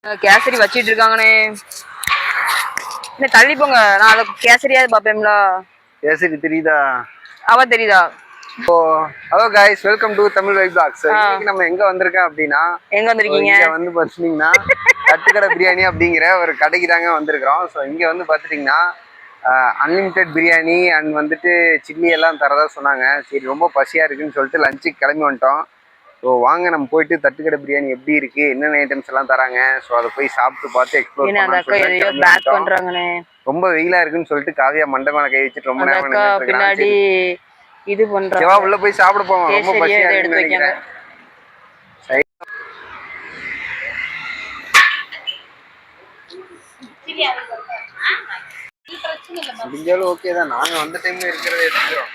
கேசரி வச்சிட்டு இருக்காங்கண்ணே. என்ன தள்ளி போங்க, நான் அதை கேசரியாவது பாப்பேன்ல. கேசரி தெரியுதா? அவ தெரியுதா? Oh hello guys, welcome to Tamil vibe vlogs. இன்னைக்கு நம்ம எங்க வந்திருக்கோம் அப்படின்னா, எங்க வந்திருக்கீங்க? இங்க வந்து பாத்தீங்கன்னா தட்டுக்கடை பிரியாணி அப்படிங்கிற ஒரு கடைக்கு தாங்க வந்திருக்கிறோம். ஸோ இங்க வந்து பாத்துட்டீங்கன்னா அன்லிமிட்டெட் பிரியாணி அண்ட் வந்துட்டு சில்லி எல்லாம் தரதா சொன்னாங்க. சரி ரொம்ப பசியா இருக்குன்னு சொல்லிட்டு லஞ்சுக்கு கிளம்பி வந்துட்டோம். ஸோ வாங்க நம்ம போயிட்டு தட்டுக்கடை பிரியாணி எப்படி இருக்கு, என்னென்ன ஐட்டம்ஸ் எல்லாம் தராங்க, ஸோ அதை போய் சாப்பிட்டு பார்த்து எக்ஸ்ப்ளோர் பண்ணலாம். ரொம்ப வெயிலா இருக்குன்னு சொல்லிட்டு காவியா மண்டபம் கை வச்சுட்டு ரொம்ப நேரம் பின்னாடி இது பண்றாங்க. உள்ள போய் சாப்பிட போவோம். ரொம்ப பசியா இருக்குன்னு நினைக்கிறேன். முடிஞ்சாலும் ஓகே தான். நாங்க வந்த டைம்ல இருக்கிறத எடுத்துக்கிறோம்.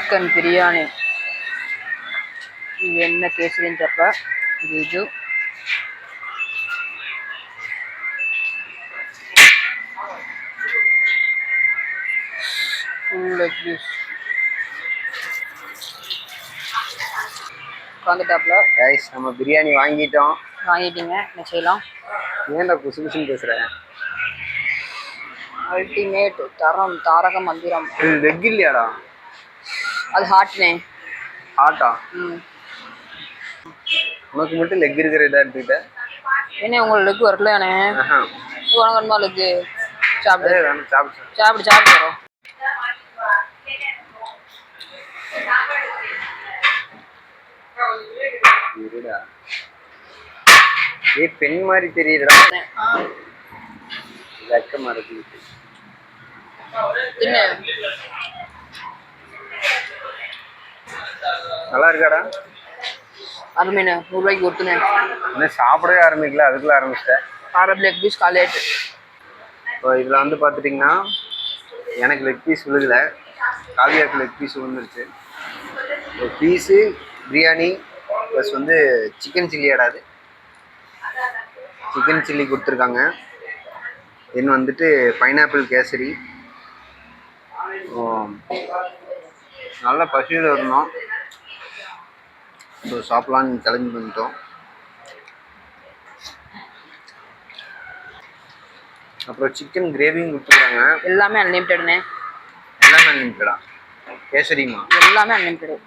சிக்கன் பிரியாணி இது என்ன கேசரின்னு தெரியல. இது உட்காந்துட்டாப்ல. கைஸ் நம்ம பிரியாணி வாங்கிட்டீங்க, என்ன செய்யலாம்? ஏன்டா குசு குசுன்னு பேசுறேன்? அல்டிமேட் தரம் தாரக மந்திரம். இது லெக் இல்லையாடா? அது ஹாட்னே. ஹாட்டா? உனக்கு மட்டும் லெக் இருக்கிற இதா எடுத்துக்கிட்ட. என்ன உங்களுக்கு லெக் வரலையானே? உனக்கு வேணுமா லெக்கு? சாப்பிடு சாப்பிடு சாப்பிடு வரும். பெண் மாதிரி தெரியுதுடா. வெக்கமா இருக்கு. நல்லா இருக்காடா? அருமையான 100 ரூபாய்க்கு ஒட்டுனே. இன்னும் சாப்பிடவே ஆரம்பிக்கல, அதுக்குள்ள ஆரம்பிச்சிட்டேன். லெக் பீஸ் காலேட். இதில் வந்து பார்த்துட்டிங்கன்னா எனக்கு லெக் பீஸ் விழுகல, காவியாவுக்கு லெக் பீஸ் விழுந்துருச்சு. ஒரு பீஸு பிரியாணி ப்ளஸ் வந்து சிக்கன் சில்லி ஆடாது, சிக்கன் சில்லி கொடுத்துருக்காங்க. தென் வந்துட்டு பைனாப்பிள் கேசரி. நல்ல பசியில் இருந்தோம், ஸோ சாப்பிட்லான்னு கிளம்பி பண்ணிட்டோம். அப்புறம் சிக்கன் கிரேவியும் கொடுத்துருக்காங்க. எல்லாமே அன்லிமிட்டட்னே. எல்லாமே அன்லிமிட்டடா? கேசரிமா எல்லாமே அன்லிமிட்டட்.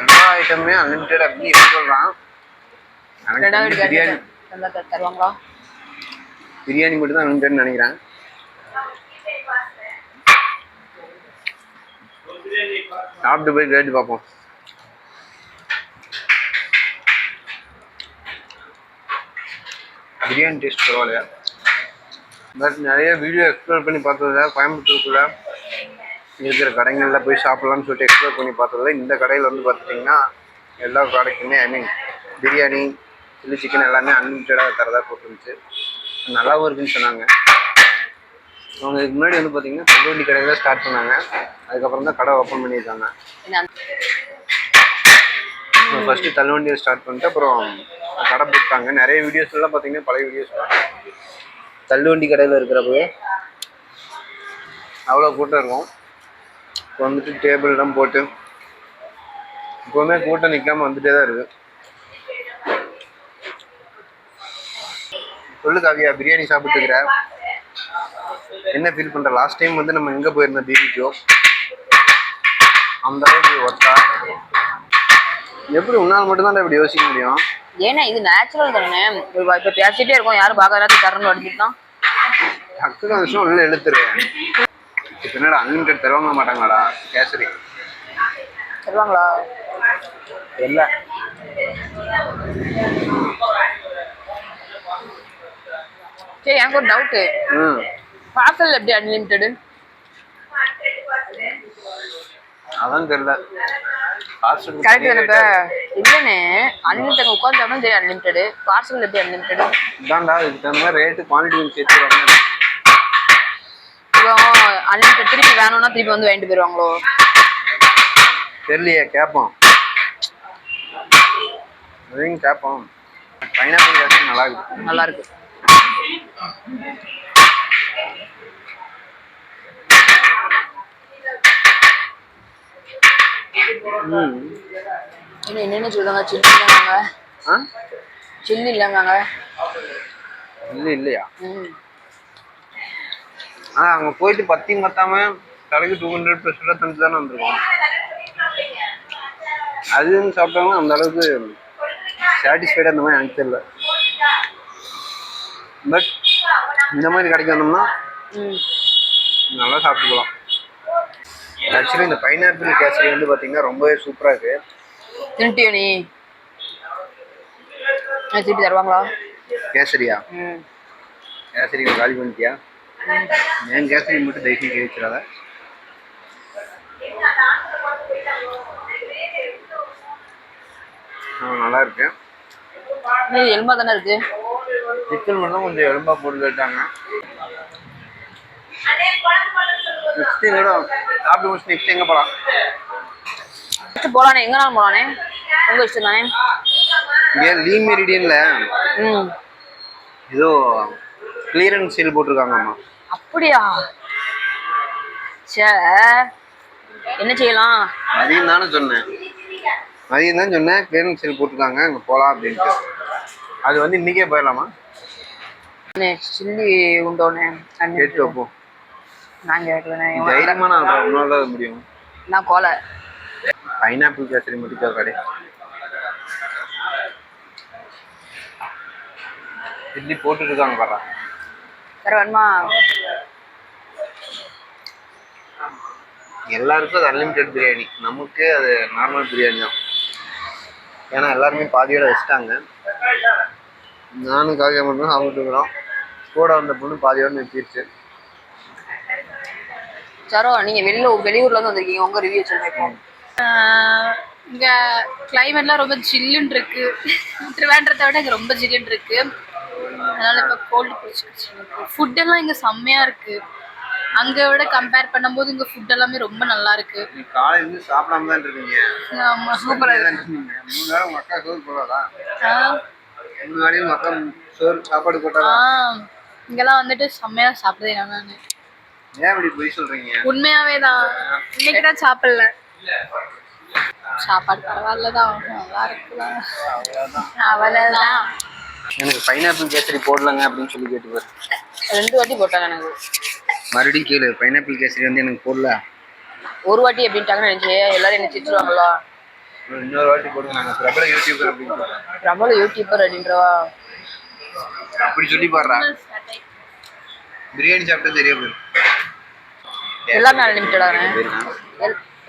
எல்லா ஐட்டமுமே அன்லிமிட்டட் அப்படின்னு சொல்றான். பிரியாணி தருவாங்களா? பிரியாணி மட்டும் தான் அன்லிமிட்டட்னு நினைக்கிறேன். சாப்பிட்டு போய் கேட்டு பார்ப்போம். பிரியாணி டேஸ்ட் பரவாயில்லையா? பட் நிறைய வீடியோ எக்ஸ்ப்ளோர் பண்ணி பார்த்ததில்ல. கோயம்புத்தூருக்குள்ள இருக்கிற கடைகளில் போய் சாப்பிட்லான்னு சொல்லிட்டு எக்ஸ்ப்ளோர் பண்ணி பார்த்ததில்ல. இந்த கடையில் வந்து பார்த்துட்டிங்கன்னா எல்லா ப்ராடக்ட்டுமே பிரியாணி சில்லி சிக்கன் எல்லாமே அன்லிமிட்டடாக தரதாக போட்டுருந்துச்சு. நல்லாவும் இருக்குன்னு சொன்னாங்க. அவங்க இதுக்கு முன்னாடி வந்து பார்த்தீங்கன்னா தள்ளுவண்டி கடையில் ஸ்டார்ட் பண்ணாங்க, அதுக்கப்புறம் தான் கடை ஓப்பன் பண்ணியிருக்காங்க. ஃபஸ்ட்டு தள்ளுவண்டியை ஸ்டார்ட் பண்ணிட்டு அப்புறம் கடை போட்டாங்க. நிறைய வீடியோஸ்லாம் பார்த்தீங்கன்னா பழைய வீடியோஸ் தள்ளுவண்டி கடையில் இருக்கிறப்பவே அவ்வளோ கூட்டம் இருக்கும். இப்போ வந்துட்டு டேபிள்லாம் போட்டு இப்போவுமே கூட்டம் நிற்காமல் வந்துட்டே தான் இருக்குது. சொல்லு காவியா, பிரியாணி சாப்பிட்டுக்கிற என்ன ஃபீல் பண்ணுற? லாஸ்ட் டைம் வந்து நம்ம எங்கே போயிருந்தோம் பிபிக்கு, அந்த அளவுக்கு ஒர்த்தா? எப்படி உன்னால் மட்டும்தான் இப்படி யோசிக்க முடியும்? ஏன்னா இது நேச்சுரல் தானே. இப்போ பேசிட்டே இருக்கோம், யாரும் பார்க்க நேரத்துக்கு தரணும் அடிச்சுட்டான். டக்குனு விஷயம் உள்ள எழுத்துரு. இப்போ என்னடா அன்லிமிட்டட் தருவாங்க மாட்டாங்களாடா கேசரி? தருவாங்களா? இல்லை. சரி, எனக்கு ஒரு டவுட்டு. பார்சல் எப்படி அன்லிமிட்டடு? அதான் தெரியல. கரெக்ட் தானே இல்லைண்ணே அன்லிமிட்டட் உட்காந்து சரி அன்லிமிட்டடு பார்சல் எப்படி அன்லிமிட்டடு இதான்டா இதுக்கு தகுந்த மாதிரி ரேட்டு குவாலிட்டி சேர்த்துருவாங்க. இப்போ அன்லிமிட்டட் திருப்பி வேணும்னா திருப்பி வந்து வாங்கிட்டு போயிடுவாங்களோ தெரியலையே, கேட்போம் அதையும் கேட்போம். பைனாப்பிள் கேசரி நல்லா இருக்கு. நல்லா இருக்கு. என்னென்ன சொல்லுவாங்க சில்லி இல்லைங்க சில்லி இல்லைங்க இல்லையா? அங்கே போயிட்டு பத்தியும் பத்தாம தலைக்கு 200+ தந்து தானே வந்துருக்கோம். அது சாப்பிட்டாலும் அந்த அளவுக்கு சாட்டிஸ்ஃபைடாக அந்த மாதிரி எனக்கு தெரியல. பட் இந்த மாதிரி கடைக்கு வந்தோம்னா நல்லா சாப்பிட்டு போகலாம். ஆக்சுவலி இந்த பைனாப்பிள் கேசரி வந்து பார்த்தீங்கன்னா ரொம்பவே சூப்பராக இருக்கு. தின்ட்டியோ நீ திருப்பி தருவாங்களா கேசரியா? கேசரி காலி பண்ணிட்டியா? என் கேசரி மட்டும் தயவுசெய்து கேட்கிறாத. நல்லா இருக்கு. எலும்பா தானே இருக்கு. சிக்கன் மட்டும் கொஞ்சம் எலும்பா போட்டு கேட்டாங்க. நெக்ஸ்ட் எங்கடா சாப்பிட்டு முடிச்சு நெக்ஸ்ட் எங்கே போகலாம்? நெக்ஸ்ட் போகலானே எங்கனாலும் போகலானே உங்கள் இஷ்டம் தானே. இங்கே லீ மெரிடியன்ல ஏதோ கிளியரன்ஸ் சேல் போட்டிருக்காங்கம்மா. அப்படியா? சே என்ன செய்யலாம்? மதியம் தானே சொன்னேன் கிளியரன்ஸ் சேல் போட்டிருக்காங்க அங்கே போகலாம் அப்படின்ட்டு. அது வந்து இன்னைக்கே போயிடலாமா? சில்லி உண்டோண்ணே கேட்டு வைப்போம். நான் கேட்கலண்ணே. தைரியமாக நான் உன்னால தான் முடியும். நான் கோலை பைனாப்பிள் கேசரி மட்டும் கடை இட்லி போட்டுட்டு இருக்காங்க பாரு. வேற வேணுமா? எல்லாருக்கும் அது அன்லிமிட்டட் பிரியாணி, நமக்கு அது நார்மல் பிரியாணி தான். ஏன்னா எல்லாருமே பாதியோட வச்சுட்டாங்க. நானும் காவியா மட்டும் சாப்பிட்டு இருக்கிறோம். கூட வந்த பொண்ணு பாதியோட நிறுத்திடுச்சு. சரோ நீங்க வெளியூர்ல இருந்து வந்திருக்கீங்க, உங்க ரிவ்யூ சொல்லுங்க. இங்க கிளைமேட்லாம் ரொம்ப ஜில்லுன்னு இருக்கு. திருவேண்டத்தை விட இங்க ரொம்ப ஜில்லுன்னு இருக்கு. அதனால இப்போ கோல்டு பிடிச்சிருச்சு. ஃபுட்டெல்லாம் இங்கே செம்மையாக இருக்குது. அங்கே விட கம்பேர் பண்ணும்போது இங்கே ஃபுட் எல்லாமே ரொம்ப நல்லா இருக்கு. காலையிலேருந்து சாப்பிடாம தான் இருக்கீங்க. ஆமாம், சூப்பராக இருக்கு. 3 வேளை உங்கள் அக்கா சோறு போடாதா? 3 வேளையும் உங்கள் அக்கா சோறு சாப்பாடு போட்டாதா? இங்கெல்லாம் வந்துட்டு செம்மையாக சாப்பிடுதே நான். ஏன் இப்படி பொய் சொல்கிறீங்க? உண்மையாகவே தான். இன்னைக்கு தான் சாப்பிடல. சாப்பாடு பரவாயில்லதான், நல்லா இருக்குதான், அவ்வளோதான். எனக்கு பைனாப்பிள் கேசரி போடலங்க அப்படின்னு சொல்லி கேட்டு 2 வாட்டி போட்டாங்க எனக்கு. மறுபடியும் கேளு, பைனாப்பிள் கேசரி வந்து எனக்கு போடல. ஒரு வாட்டி எப்படின்ட்டாங்கன்னு நினைச்சு எல்லாரும் என்ன திட்டுவாங்களா? இன்னொரு வாட்டி போடுங்க, நாங்கள் பிரபல யூடியூபர் அப்படின்னு. பிரபல யூடியூபர் அப்படின்றவா? அப்படி சொல்லி பாடுறா. பிரியாணி சாப்பிட்டா சரியா போயிடும். எல்லாமே அன்லிமிட்டடானே,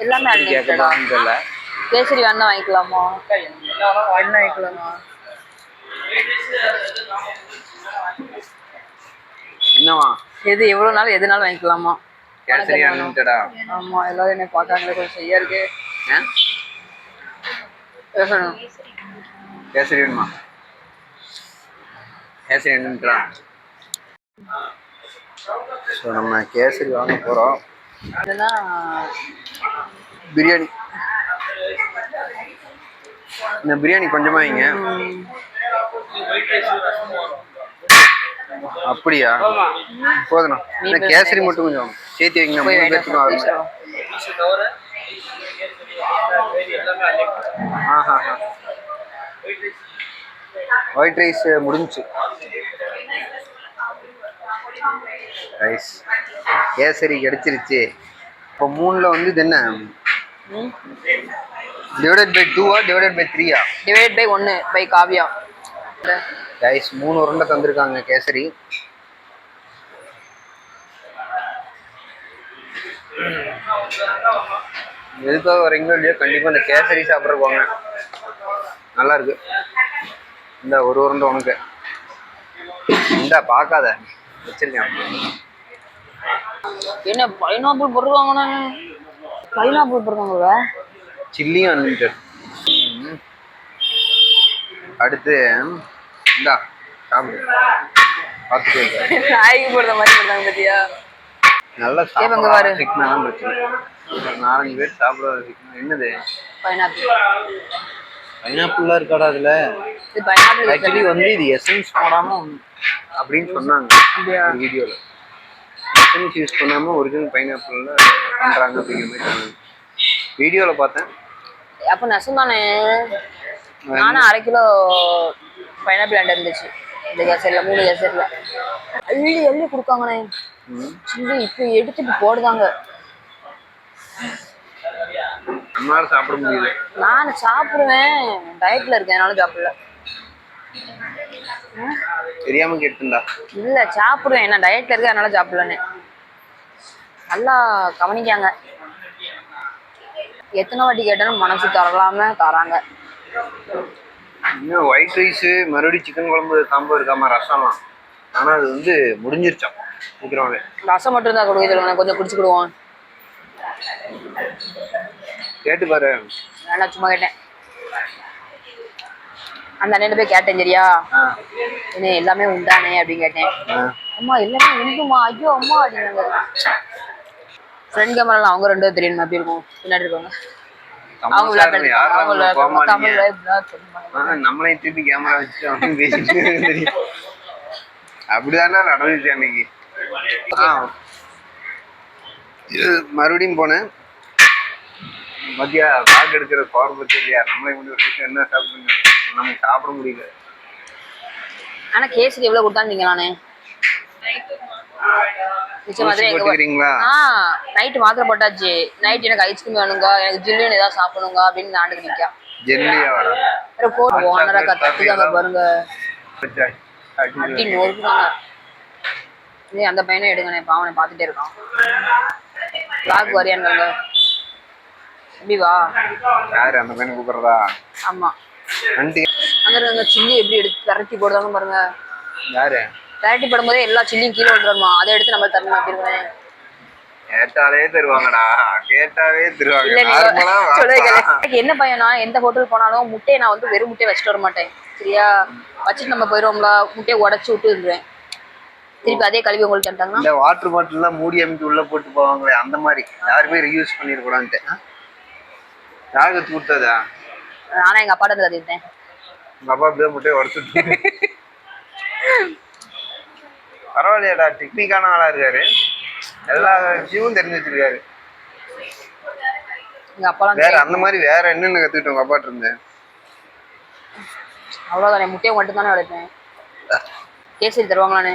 எல்லாமே அன்லிமிட்டடா. கேசரி வேணா வாங்கிக்கலாமா? என்ன வாங்கிக்கலாமா? என்னவா? எது எவ்வளவு நாள் எதுனாலும் வாங்கிக்கலாமா? கேசரி அன்லிமிட்டடா? ஆமா, எல்லாரும் என்ன பார்த்தாங்களே கொஞ்சம் செய்யா இருக்கு. கேசரி வேணுமா? கேசரி அன்லிமிட்டடா. ஸோ நம்ம கேசரி வாங்க போகிறோம். அதெல்லாம் பிரியாணி, இந்த பிரியாணி கொஞ்சமாக வைங்க. அப்படியா? போதுண்ணா. இந்த கேசரி மட்டும் கொஞ்சம் சேர்த்து வைங்க. 3 பேருக்கு ஆகும். ஒயிட் ரைஸ் முடிஞ்சிச்சு. ரைஸ் கேசரி கிடைச்சிருச்சு. இப்போ 3ல் வந்து இது என்ன? டிவைடட் பை 2ஆ டிவைடட் பை 3ஆ? Divided by 1 by Kavya. Rice 3 உருண்டை தந்திருக்காங்க கேசரி. எதுக்காக வரீங்களோ இல்லையோ கண்டிப்பாக இந்த கேசரி சாப்பிட்றக்கு வாங்க, நல்லா இருக்கு. இந்த ஒரு உருண்டை உனக்கு இந்த பார்க்காத வச்சிருக்கேன். என்ன பைனாப்பிள் போடுவாங்கண்ணா? பைனாப்பிள் போடுவாங்கள? சில்லியும் அன்லிமிட்டட். அடுத்து இந்தா சாப்பிடு, பார்த்துட்டு நாய்க்கு போடுற மாதிரி போடுறாங்க பத்தியா. நல்லா சாப்பிட சிக்கனாலாம் பிரச்சனை. 4-5 பேர் சாப்பிட சிக்கன். என்னது பைனாப்பிள்லாம் இருக்காடா அதில்? ஆக்சுவலி வந்து இது எசன்ஸ் போடாமல் அப்படின்னு சொன்னாங்க வீடியோவில். எசன்ஸ் யூஸ் பண்ணாமல் ஒரிஜினல் பைனாப்பிளில் பண்ணுறாங்க அப்படிங்கிற மாதிரி சொன்னாங்க வீடியோவில் பார்த்தேன். அப்போ நெசமானே நானும் 1/2 கிலோ பைனாப்பிள் ஆண்டு இருந்துச்சு இந்த கேசரில் 3 கேசரில் அள்ளி அள்ளி கொடுக்காங்கண்ணே. சில்லி இப்போ எடுத்து இப்போ போடுதாங்க. நம்மளால சாப்பிட முடியல. நான் சாப்பிடுவேன், டயட்ல இருக்கேன், என்னால சாப்பிடல. தெரியாம கேட்டுண்டா. இல்ல சாப்பிடுவேன், நான் டயட்ல இருக்கேன், அதனால சாப்பிடலன்னு. நல்லா கவனிக்காங்க. எத்தனை வாட்டி கேட்டாலும் மனசு தரலாம தராங்க. இன்னும் ஒயிட் ரைஸ் மறுபடியும் சிக்கன் குழம்பு காம்போ இருக்காம ரசம்லாம். ஆனால் அது வந்து முடிஞ்சிருச்சான் சீக்கிரமாவே. ரசம் மட்டும் தான் கொடுக்க கொஞ்சம் குடிச்சுக்கிடுவோம். கேட்டு பாரு. நான் சும்மா கேட்டேன். அந்த அண்ணன் போய் கேட்டேன் சரியா, என்ன எல்லாமே உண்டானே அப்படின்னு கேட்டேன். அம்மா எல்லாமே உண்டுமா, ஐயோ அம்மா அப்படின்னாங்க. ஃப்ரெண்ட் கேமரால அவங்க 2 பேரும் தெரியணும் அப்படி இருக்கும். பின்னாடி இருக்காங்க நம்மளே திருப்பி கேமரா வச்சு அப்படின்னு பேசிட்டு அப்படிதானே நடந்துச்சு அன்னைக்கு. மறுபடியும் போனேன் மத்தியா வாக்கு எடுக்கிற பவர் பத்தி இல்லையா. நம்மளே வந்து ஒரு விஷயம் என்ன சாப்பிடுங்க, நமக்கு சாப்பிட முடியல. ஆனா கேசரி எவ்வளவு கொடுத்தான்னு நானே நைட்டு மாத்திரை போட்டாச்சு. நைட் எனக்கு ஐஸ்கிரீம் வேணுங்க, எனக்கு ஜில்லுன்னு ஏதாவது சாப்பிடுங்க அப்படின்னு நாண்டுக்கு நிக்கா. பாருங்க அந்த பையனை எடுங்க, பாவனை பாத்துட்டே இருக்கான். பிளாக் வரையாங்க எப்படி வா யாரு அந்த பையனை கூப்பிடுறதா? ஆமா அந்த சில்லி எப்படி எடுத்து கரட்டி போடுறாங்க பாருங்க. யாரு கரட்டி போடும்போதே எல்லா சில்லியும் கீழே விட்டுறோமா, அதை எடுத்து நம்ம தரணும் அப்படி இருக்கேன். கேட்டாலே தருவாங்கடா, கேட்டாவே தருவாங்க. என்ன பையனா எந்த ஹோட்டல் போனாலும் முட்டையை நான் வந்து வெறும் முட்டையை வச்சுட்டு வர மாட்டேன் சரியா. வச்சுட்டு நம்ம போயிடுவோம்ல, முட்டையை உடச்சு விட்டு இருந்தேன். திருப்பி அதே கழுவி உங்களுக்கு தந்துட்டாங்கன்னா இந்த வாட்டர் பாட்டில்லாம் மூடி அமைத்து உள்ள போட்டு போவாங்களே அந்த மாதிரி யாருமே ரீயூஸ் பண்ணிடக்கூடாதுன்ட்டு. யாருக்கு கொடுத்ததா? நானா எங்க அப்பாட்ட இருந்து கத்திட்டேன். உங்க அப்பா அப்படியே முட்டையை உடச்சுட்டு. பரவாயில்லையாடா, டெக்னிக்கான ஆளா இருக்காரு, எல்லா விஷயமும் தெரிஞ்சு வச்சிருக்காரு. எங்க அப்பா வேற அந்த மாதிரி வேற என்னென்ன கத்துக்கிட்டோம் உங்க அப்பாட்ட இருந்து? அவ்வளவுதானே, முட்டையை மட்டும் தானே உடைப்பேன். கேசரி தருவாங்களானே?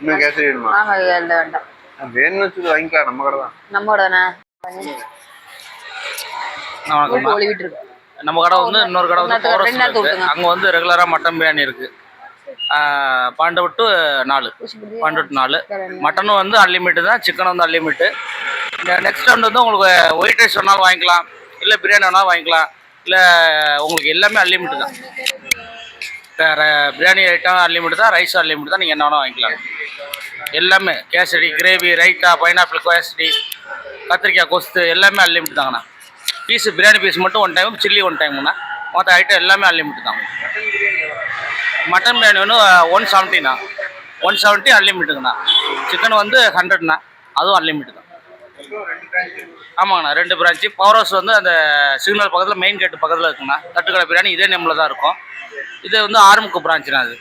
இன்னும் கேசரி வேணுமா? வேண்டாம், வேணும்னு வச்சு வாங்கிக்கலாம், நம்ம கடை தான். நம்ம கடை தானே. நம்ம கடை வந்து இன்னொரு கடை வந்து அங்கே வந்து ரெகுலராக மட்டன் பிரியாணி இருக்குது. 12 to 4 மட்டனும் வந்து அன்லிமிட்டட் தான், சிக்கனும் வந்து அன்லிமிட்டு. நெக்ஸ்ட் வந்து உங்களுக்கு ஒயிட் ரைஸ் வேணாலும் வாங்கிக்கலாம், இல்லை பிரியாணி வேணாலும் வாங்கிக்கலாம், இல்லை உங்களுக்கு எல்லாமே அன்லிமிட்டு தான். வேறு பிரியாணி ஐட்டம் அன்லிமிட்டு தான், ரைஸ் அன்லிமிட்டு தான், நீங்கள் என்ன வேணால் வாங்கிக்கலாம். எல்லாமே கேசரி, கிரேவி, ரைத்தா, பைனாப்பிள் கேசரி, கத்திரிக்காய் கொஸ்து எல்லாமே அன்லிமிட் தாங்கண்ணா. பீஸு பிரியாணி பீஸ் மட்டும் 1 டைம், சில்லி 1 டைம்ண்ணா. மற்ற ஐட்டம் எல்லாமே அன்லிமிட் தாங்க. மட்டன் பிரியாணி வந்து 170ண்ணா, 170 அன்லிமிட்டுங்கண்ணா. சிக்கன் வந்து 100ண்ணா, அதுவும் அன்லிமிட்டு தான். ஆமாங்கண்ணா, 2 பிரான்ச்சு. பவர் ஹவுஸ் வந்து அந்த சிக்னல் பக்கத்தில் மெயின் கேட்டு பக்கத்தில் இருக்குங்கண்ணா. தட்டுக்கடை பிரியாணி இதே நேமில் தான் இருக்கும். இது வந்து ஆறுமுக்கு பிரான்ச்சுண்ணா அது.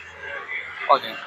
ஓகேங்க.